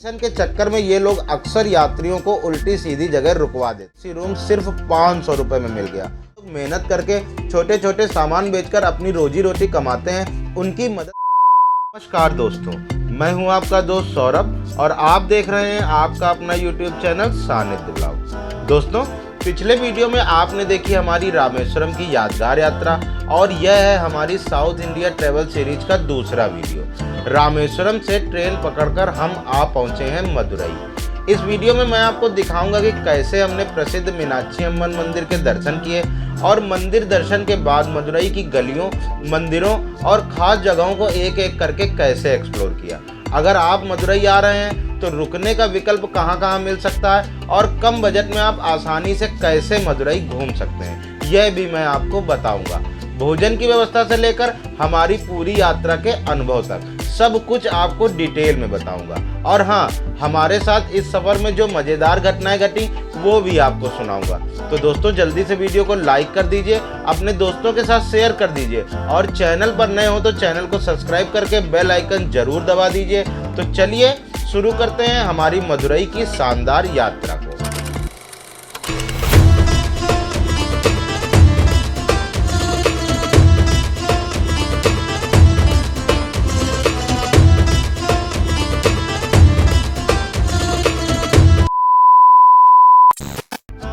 Commission के चक्कर में ये लोग अक्सर यात्रियों को उल्टी सीधी जगह रुकवा देते। रूम सिर्फ 500 रुपए में मिल गया। लोग मेहनत करके छोटे छोटे सामान बेचकर अपनी रोजी रोटी कमाते हैं, उनकी मदद। नमस्कार दोस्तों, मैं हूं आपका दोस्त सौरभ और आप देख रहे हैं आपका अपना YouTube चैनल सानिध्य ब्लॉग। दोस्तों, पिछले वीडियो में आपने देखी हमारी रामेश्वरम की यादगार यात्रा और यह है हमारी साउथ इंडिया ट्रैवल सीरीज का दूसरा वीडियो। रामेश्वरम से ट्रेन पकड़कर हम आ पहुंचे हैं मदुरई। इस वीडियो में मैं आपको दिखाऊंगा कि कैसे हमने प्रसिद्ध मीनाक्षी अम्मन मंदिर के दर्शन किए और मंदिर दर्शन के बाद मदुरई की गलियों, मंदिरों और खास जगहों को एक एक करके कैसे एक्सप्लोर किया। अगर आप मदुरई आ रहे हैं तो रुकने का विकल्प कहां कहां मिल सकता है और कम बजट में आप आसानी से कैसे मदुरई घूम सकते हैं, यह भी मैं आपको बताऊंगा। भोजन की व्यवस्था से लेकर हमारी पूरी यात्रा के अनुभव तक सब कुछ आपको डिटेल में बताऊंगा। और हाँ, हमारे साथ इस सफर में जो मजेदार घटनाएं घटी वो भी आपको सुनाऊंगा। तो दोस्तों, जल्दी से वीडियो को लाइक कर दीजिए, अपने दोस्तों के साथ शेयर कर दीजिए और चैनल पर नए हो तो चैनल को सब्सक्राइब करके बेल आइकन जरूर दबा दीजिए। तो चलिए शुरू करते हैं हमारी मदुरई की शानदार यात्रा को।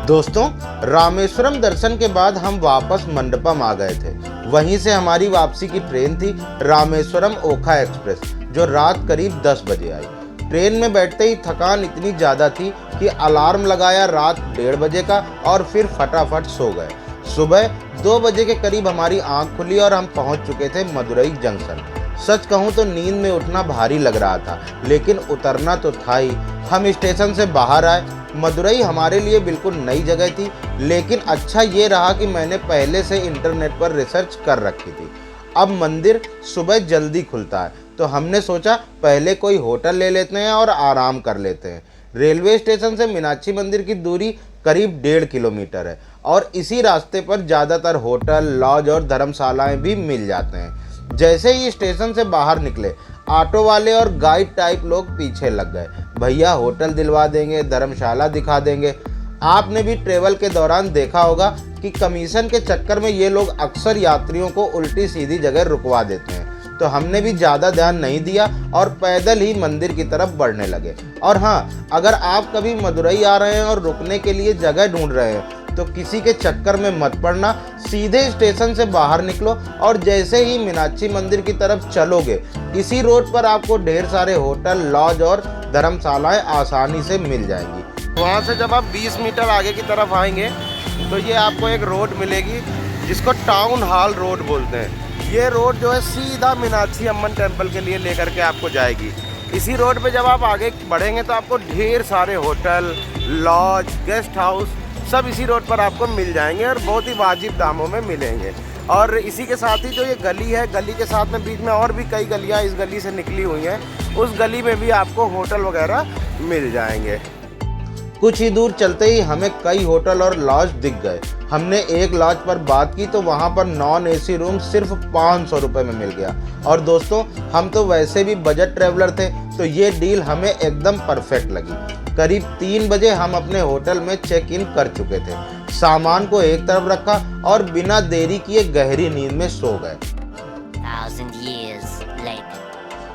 दोस्तों, रामेश्वरम दर्शन के बाद हम वापस मंडपम आ गए थे। वहीं से हमारी वापसी की ट्रेन थी रामेश्वरम ओखा एक्सप्रेस, जो रात करीब 10 बजे आई। ट्रेन में बैठते ही थकान इतनी ज़्यादा थी कि अलार्म लगाया रात 1:30 बजे का और फिर फटाफट सो गए। सुबह 2 बजे के करीब हमारी आंख खुली और हम पहुंच चुके थे मदुरई जंक्शन। सच कहूं तो नींद में उठना भारी लग रहा था, लेकिन उतरना तो था ही। हम स्टेशन से बाहर आए। मदुरई हमारे लिए बिल्कुल नई जगह थी, लेकिन अच्छा ये रहा कि मैंने पहले से इंटरनेट पर रिसर्च कर रखी थी। अब मंदिर सुबह जल्दी खुलता है, तो हमने सोचा पहले कोई होटल ले लेते हैं और आराम कर लेते हैं। रेलवे स्टेशन से मीनाक्षी मंदिर की दूरी करीब 1.5 किलोमीटर है और इसी रास्ते पर ज़्यादातर होटल, लॉज और धर्मशालाएं भी मिल जाते हैं। जैसे ही स्टेशन से बाहर निकले, ऑटो वाले और गाइड टाइप लोग पीछे लग गए। भैया होटल दिलवा देंगे, धर्मशाला दिखा देंगे। आपने भी ट्रेवल के दौरान देखा होगा कि कमीशन के चक्कर में ये लोग अक्सर यात्रियों को उल्टी सीधी जगह रुकवा देते हैं। तो हमने भी ज़्यादा ध्यान नहीं दिया और पैदल ही मंदिर की तरफ बढ़ने लगे। और हाँ, अगर आप कभी मदुरई आ रहे हैं और रुकने के लिए जगह ढूंढ रहे हैं तो किसी के चक्कर में मत पड़ना। सीधे स्टेशन से बाहर निकलो और जैसे ही मीनाक्षी मंदिर की तरफ चलोगे, इसी रोड पर आपको ढेर सारे होटल, लॉज और धर्मशालाएं आसानी से मिल जाएंगी। वहाँ से जब आप 20 मीटर आगे की तरफ आएंगे तो ये आपको एक रोड मिलेगी जिसको टाउन हॉल रोड बोलते हैं। ये रोड जो है सीधा मीनाक्षी अम्मन टेम्पल के लिए लेकर के आपको जाएगी। इसी रोड पे जब आप आगे बढ़ेंगे तो आपको ढेर सारे होटल, लॉज, गेस्ट हाउस सब इसी रोड पर आपको मिल जाएंगे और बहुत ही वाजिब दामों में मिलेंगे। और इसी के साथ ही जो ये गली है, गली के साथ में बीच में और भी कई गलियां इस गली से निकली हुई हैं। उस गली में भी आपको होटल वगैरह मिल जाएंगे। कुछ ही दूर चलते ही हमें कई होटल और लॉज दिख गए। हमने एक लॉज पर बात की तो वहाँ पर नॉन AC रूम सिर्फ 500 रुपये में मिल गया। और दोस्तों, हम तो वैसे भी बजट ट्रैवलर थे, तो ये डील हमें एकदम परफेक्ट लगी। करीब 3 बजे हम अपने होटल में चेक इन कर चुके थे। सामान को एक तरफ रखा और बिना देरी किए गहरी नींद में सो गए।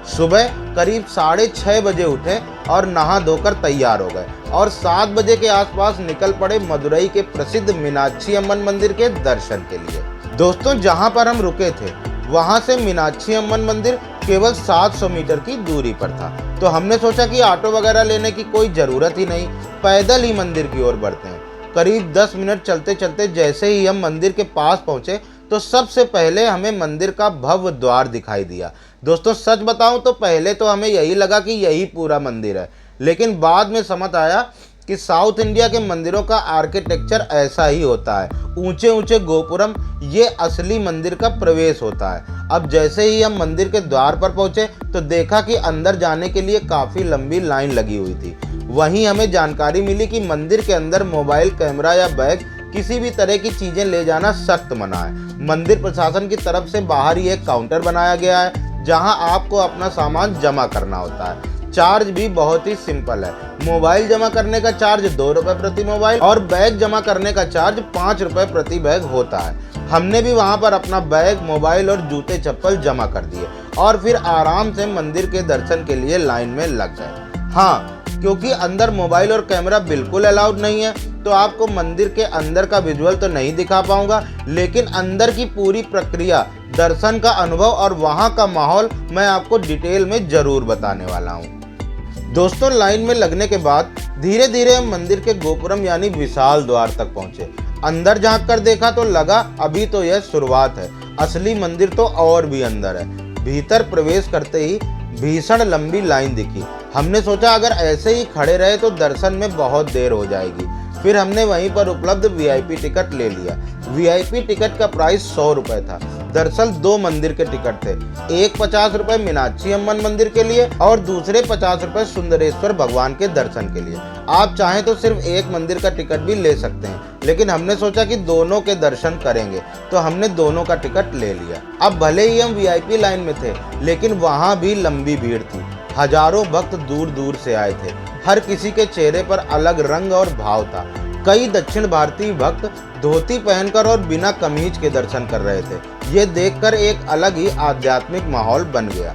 सुबह करीब 6:30 बजे उठे और नहा धोकर तैयार हो गए और 7 बजे के आसपास निकल पड़े मदुरई के प्रसिद्ध मीनाक्षी अम्मन मंदिर के दर्शन के लिए। दोस्तों, जहां पर हम रुके थे वहां से मीनाक्षी अम्मन मंदिर केवल 700 मीटर की दूरी पर था। तो हमने सोचा कि ऑटो वगैरह लेने की कोई ज़रूरत ही नहीं, पैदल ही मंदिर की ओर बढ़ते हैं। करीब 10 मिनट चलते चलते जैसे ही हम मंदिर के पास पहुंचे तो सबसे पहले हमें मंदिर का भव्य द्वार दिखाई दिया। दोस्तों, सच बताऊं तो पहले तो हमें यही लगा कि यही पूरा मंदिर है, लेकिन बाद में समझ आया कि साउथ इंडिया के मंदिरों का आर्किटेक्चर ऐसा ही होता है। ऊंचे ऊंचे गोपुरम ये असली मंदिर का प्रवेश होता है। अब जैसे ही हम मंदिर के द्वार पर पहुंचे तो देखा कि अंदर जाने के लिए काफ़ी लंबी लाइन लगी हुई थी। वहीं हमें जानकारी मिली कि मंदिर के अंदर मोबाइल कैमरा या बैग, किसी भी तरह की चीज़ें ले जाना सख्त मना है। मंदिर प्रशासन की तरफ से बाहर ही एक काउंटर बनाया गया है जहां आपको अपना सामान जमा करना होता है। चार्ज भी बहुत ही सिंपल है। मोबाइल जमा करने का चार्ज 2 रुपये प्रति मोबाइल और बैग जमा करने का चार्ज 5 रुपये प्रति बैग होता है। हमने भी वहां पर अपना बैग, मोबाइल और जूते चप्पल जमा कर दिए और फिर आराम से मंदिर के दर्शन के लिए लाइन में लग गए। हाँ, क्योंकि अंदर मोबाइल और कैमरा बिल्कुल अलाउड नहीं है, तो आपको मंदिर के अंदर का विजुअल तो नहीं दिखा पाऊंगा, लेकिन अंदर की पूरी प्रक्रिया, दर्शन का अनुभव और वहां का माहौल मैं आपको डिटेल में जरूर बताने वाला हूं। दोस्तों, लाइन में लगने के बाद धीरे धीरे हम मंदिर के गोपुरम यानी विशाल द्वार तक पहुंचे। अंदर झांक कर देखा तो लगा अभी तो यह शुरुआत है, असली मंदिर तो और भी अंदर है। भीतर प्रवेश करते ही भीषण लंबी लाइन दिखी। हमने सोचा अगर ऐसे ही खड़े रहे तो दर्शन में बहुत देर हो जाएगी। फिर हमने वहीं पर उपलब्ध वीआईपी टिकट ले लिया। वीआईपी टिकट का प्राइस 100 रुपये था। दरअसल 2 मंदिर के टिकट थे, एक 50 रुपये मीनाक्षी अम्मन मंदिर के लिए और दूसरे 50 रुपये सुंदरेश्वर भगवान के दर्शन के लिए। आप चाहें तो सिर्फ एक मंदिर का टिकट भी ले सकते हैं, लेकिन हमने सोचा कि दोनों के दर्शन करेंगे तो हमने दोनों का टिकट ले लिया। अब भले ही हम वीआईपी लाइन में थे, लेकिन वहाँ भी लंबी भीड़ थी। हजारों भक्त दूर दूर से आए थे। हर किसी के चेहरे पर अलग रंग और भाव था। कई दक्षिण भारतीय भक्त धोती पहनकर और बिना कमीज के दर्शन कर रहे थे। ये देखकर एक अलग ही आध्यात्मिक माहौल बन गया।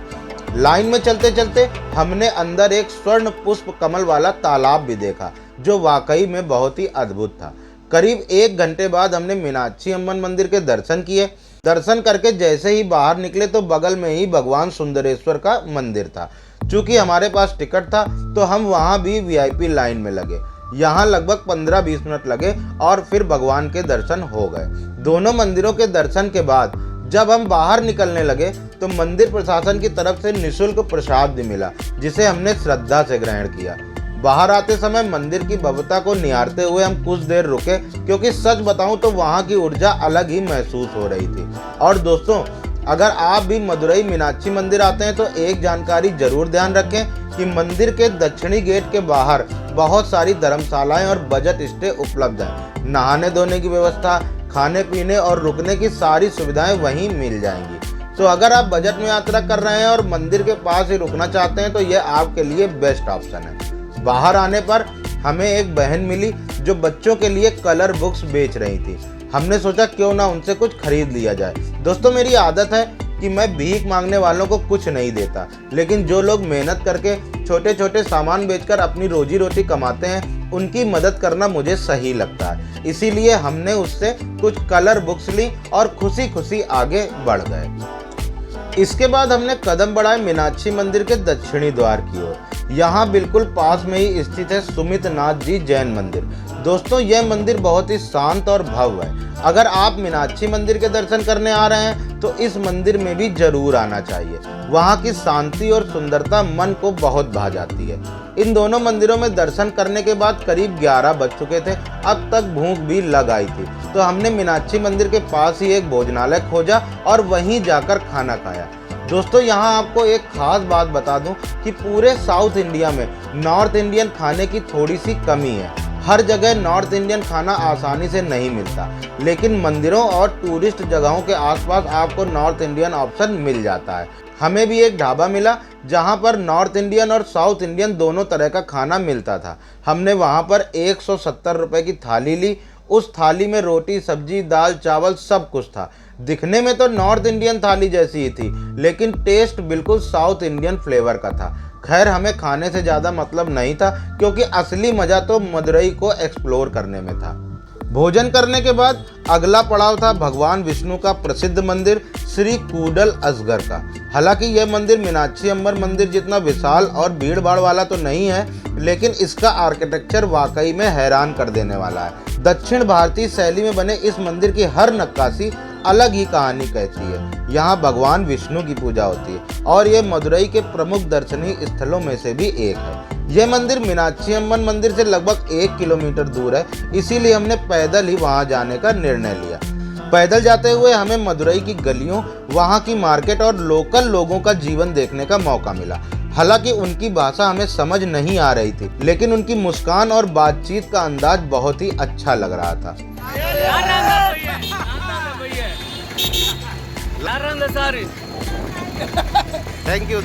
लाइन में चलते चलते हमने अंदर एक स्वर्ण पुष्प कमल वाला तालाब भी देखा, जो वाकई में बहुत ही अद्भुत था। करीब 1 घंटे बाद हमने मीनाक्षी अम्मन मंदिर के दर्शन किए। दर्शन करके जैसे ही बाहर निकले तो बगल में ही भगवान सुंदरेश्वर का मंदिर था। चूंकि हमारे पास टिकट था तो हम वहाँ भी वीआईपी लाइन में लगे। यहाँ लगभग 15-20 मिनट लगे और फिर भगवान के दर्शन हो गए। दोनों मंदिरों के दर्शन के बाद जब हम बाहर निकलने लगे तो मंदिर प्रशासन की तरफ से निःशुल्क प्रसाद भी मिला, जिसे हमने श्रद्धा से ग्रहण किया। बाहर आते समय मंदिर की भव्यता को निहारते हुए हम कुछ देर रुके, क्योंकि सच बताऊं तो वहाँ की ऊर्जा अलग ही महसूस हो रही थी। और दोस्तों, अगर आप भी मदुरई मीनाक्षी मंदिर आते हैं तो एक जानकारी जरूर ध्यान रखें कि मंदिर के दक्षिणी गेट के बाहर बहुत सारी धर्मशालाएं और बजट स्टे उपलब्ध हैं। नहाने धोने की व्यवस्था, खाने पीने और रुकने की सारी सुविधाएं वहीं मिल जाएंगी। तो अगर आप बजट में यात्रा कर रहे हैं और मंदिर के पास ही रुकना चाहते हैं तो यह आपके लिए बेस्ट ऑप्शन है। बाहर आने पर हमें एक बहन मिली जो बच्चों के लिए कलर बुक्स बेच रही थी। हमने सोचा क्यों ना उनसे कुछ खरीद लिया जाए। दोस्तों, मेरी आदत है कि मैं भीख मांगने वालों को कुछ नहीं देता, लेकिन जो लोग मेहनत करके छोटे छोटे सामान बेचकर अपनी रोजी रोटी कमाते हैं, उनकी मदद करना मुझे सही लगता है। इसीलिए हमने उससे कुछ कलर बुक्स ली और खुशी खुशी आगे बढ़ गए। इसके बाद हमने कदम बढ़ाए मीनाक्षी मंदिर के दक्षिणी द्वार की ओर। यहाँ बिल्कुल पास में ही स्थित है सुमित नाथ जी जैन मंदिर। दोस्तों, यह मंदिर बहुत ही शांत और भव्य है। अगर आप मीनाक्षी मंदिर के दर्शन करने आ रहे हैं तो इस मंदिर में भी जरूर आना चाहिए। वहाँ की शांति और सुंदरता मन को बहुत भा जाती है। इन दोनों मंदिरों में दर्शन करने के बाद करीब 11 बज चुके थे। अब तक भूख भी लग आई थी, तो हमने मीनाक्षी मंदिर के पास ही एक भोजनालय खोजा और वहीं जाकर खाना खाया। दोस्तों, यहाँ आपको एक खास बात बता दूं कि पूरे साउथ इंडिया में नॉर्थ इंडियन खाने की थोड़ी सी कमी है। हर जगह नॉर्थ इंडियन खाना आसानी से नहीं मिलता, लेकिन मंदिरों और टूरिस्ट जगहों के आसपास आपको नॉर्थ इंडियन ऑप्शन मिल जाता है। हमें भी एक ढाबा मिला जहाँ पर नॉर्थ इंडियन और साउथ इंडियन दोनों तरह का खाना मिलता था। हमने वहाँ पर 170 रुपये की थाली ली। उस थाली में रोटी, सब्जी, दाल, चावल सब कुछ था। दिखने में तो नॉर्थ इंडियन थाली जैसी ही थी, लेकिन टेस्ट बिल्कुल साउथ इंडियन फ्लेवर का था। खैर, हमें खाने से ज़्यादा मतलब नहीं था, क्योंकि असली मज़ा तो मदुरई को एक्सप्लोर करने में था। भोजन करने के बाद अगला पड़ाव था भगवान विष्णु का प्रसिद्ध मंदिर श्री कूडल असगर का। हालांकि यह मंदिर मीनाक्षी अम्मन मंदिर जितना विशाल और भीड़ भाड़ वाला तो नहीं है, लेकिन इसका आर्किटेक्चर वाकई में हैरान कर देने वाला है। दक्षिण भारतीय शैली में बने इस मंदिर की हर नक्काशी अलग ही कहानी कहती है। यहाँ भगवान विष्णु की पूजा होती है और ये मदुरई के प्रमुख दर्शनीय स्थलों में से भी एक है। यह मंदिर मीनाक्षी अम्मन मंदिर से लगभग 1 किलोमीटर दूर है, इसीलिए हमने पैदल ही वहाँ जाने का निर्णय लिया। पैदल जाते हुए हमें मदुरई की गलियों, वहाँ की मार्केट और लोकल लोगों का जीवन देखने का मौका मिला। हालांकि उनकी भाषा हमें समझ नहीं आ रही थी, लेकिन उनकी मुस्कान और बातचीत का अंदाज बहुत ही अच्छा लग रहा था। Thank you.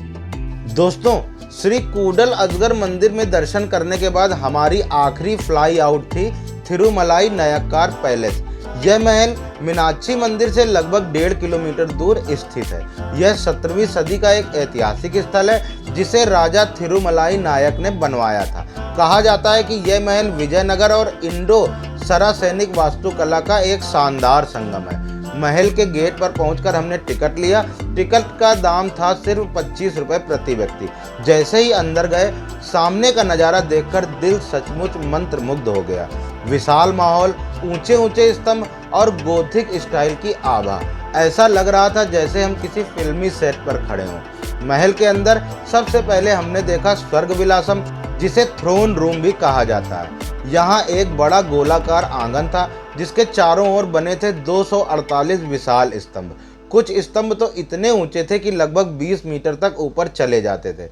दोस्तों, श्री कूडल अजगर मंदिर में दर्शन करने के बाद हमारी आखिरी फ्लाई आउट थी थिरुमलाई नयक्कार पैलेस। यह महल मीनाक्षी मंदिर से लगभग 1.5 किलोमीटर दूर स्थित है। यह 17वीं सदी का एक ऐतिहासिक स्थल है जिसे राजा थिरुमलाई नायक ने बनवाया था। कहा जाता है कि यह महल विजयनगर और इंडो सरासैनिक वास्तुकला का एक शानदार संगम है। महल के गेट पर पहुंचकर हमने टिकट लिया। टिकट का दाम था सिर्फ 25 रुपये प्रति व्यक्ति। जैसे ही अंदर गए, सामने का नज़ारा देखकर दिल सचमुच मंत्रमुग्ध हो गया। विशाल माहौल, ऊंचे ऊंचे स्तंभ और गोथिक स्टाइल की आभा, ऐसा लग रहा था जैसे हम किसी फिल्मी सेट पर खड़े हों। महल के अंदर सबसे पहले हमने देखा स्वर्ग विलासम, जिसे थ्रोन रूम भी कहा जाता है। यहाँ एक बड़ा गोलाकार आंगन था जिसके चारों ओर बने थे 248 विशाल स्तंभ। कुछ स्तंभ तो इतने ऊंचे थे कि लगभग 20 मीटर तक ऊपर चले जाते थे।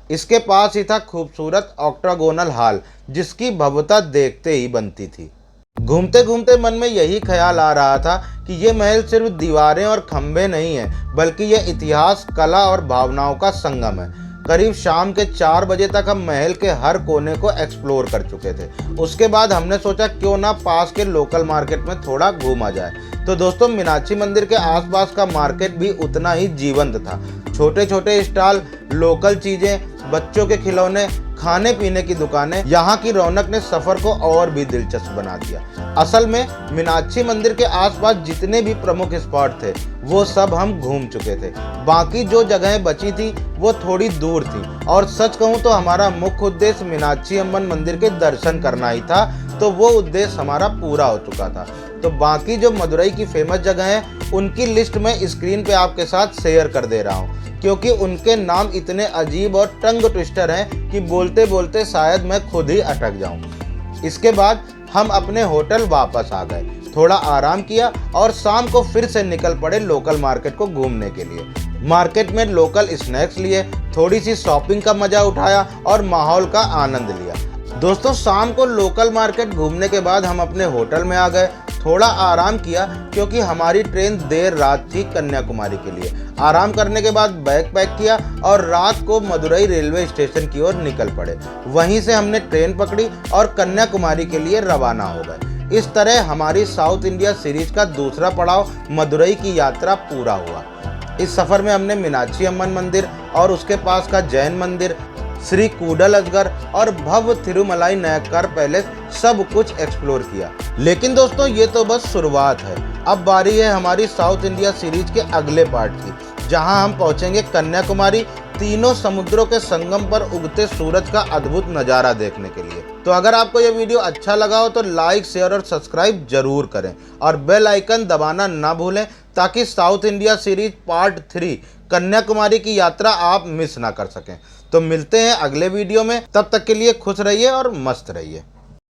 इसके पास ही था खूबसूरत ऑक्टागोनल हॉल, जिसकी भव्यता देखते ही बनती थी। घूमते घूमते मन में यही ख्याल आ रहा था कि ये महल सिर्फ दीवारें और खंभे नहीं है, बल्कि यह इतिहास, कला और भावनाओं का संगम है। करीब शाम के 4 बजे तक हम महल के हर कोने को एक्सप्लोर कर चुके थे। उसके बाद हमने सोचा क्यों ना पास के लोकल मार्केट में थोड़ा घूमा जाए। तो दोस्तों, मीनाक्षी मंदिर के आसपास का मार्केट भी उतना ही जीवंत था। छोटे छोटे स्टॉल, लोकल चीजें, बच्चों के खिलौने, खाने पीने की दुकानें, यहाँ की रौनक ने सफर को और भी दिलचस्प बना दिया। असल में मीनाक्षी मंदिर के आसपास जितने भी प्रमुख स्पॉट थे वो सब हम घूम चुके थे। बाकी जो जगहें बची थी वो थोड़ी दूर थी, और सच कहूँ तो हमारा मुख्य उद्देश्य मीनाक्षी अम्मन मंदिर के दर्शन करना ही था, तो वो उद्देश्य हमारा पूरा हो चुका था। तो बाकी जो मदुरई की फेमस जगह हैं उनकी लिस्ट मैं स्क्रीन पे आपके साथ शेयर कर दे रहा हूँ, क्योंकि उनके नाम इतने अजीब और टंग ट्विस्टर हैं कि बोलते बोलते शायद मैं खुद ही अटक जाऊं। इसके बाद हम अपने होटल वापस आ गए, थोड़ा आराम किया और शाम को फिर से निकल पड़े लोकल मार्केट को घूमने के लिए। मार्केट में लोकल स्नैक्स लिए, थोड़ी सी शॉपिंग का मजा उठाया और माहौल का आनंद लिया। दोस्तों, शाम को लोकल मार्केट घूमने के बाद हम अपने होटल में आ गए। थोड़ा आराम किया क्योंकि हमारी ट्रेन देर रात थी कन्याकुमारी के लिए। आराम करने के बाद बैग पैक किया और रात को मदुरई रेलवे स्टेशन की ओर निकल पड़े। वहीं से हमने ट्रेन पकड़ी और कन्याकुमारी के लिए रवाना हो गए। इस तरह हमारी साउथ इंडिया सीरीज का दूसरा पड़ाव मदुरई की यात्रा पूरा हुआ। इस सफ़र में हमने मीनाक्षी अम्मन मंदिर और उसके पास का जैन मंदिर, श्री कूडल अजगर और भव्य थिरुमलाई नयक्कार पैलेस सब कुछ एक्सप्लोर किया। लेकिन दोस्तों, ये तो बस शुरुआत है। अब बारी है हमारी साउथ इंडिया सीरीज के अगले पार्ट की, जहां हम पहुंचेंगे कन्याकुमारी, तीनों समुद्रों के संगम पर उगते सूरज का अद्भुत नज़ारा देखने के लिए। तो अगर आपको ये वीडियो अच्छा लगा हो तो लाइक, शेयर और सब्सक्राइब जरूर करें और बेल आइकन दबाना ना भूलें, ताकि south India series part 3 Kanyakumari की यात्रा आप मिस ना कर सकें। तो मिलते हैं अगले वीडियो में, तब तक के लिए खुश रहिए और मस्त रहिए।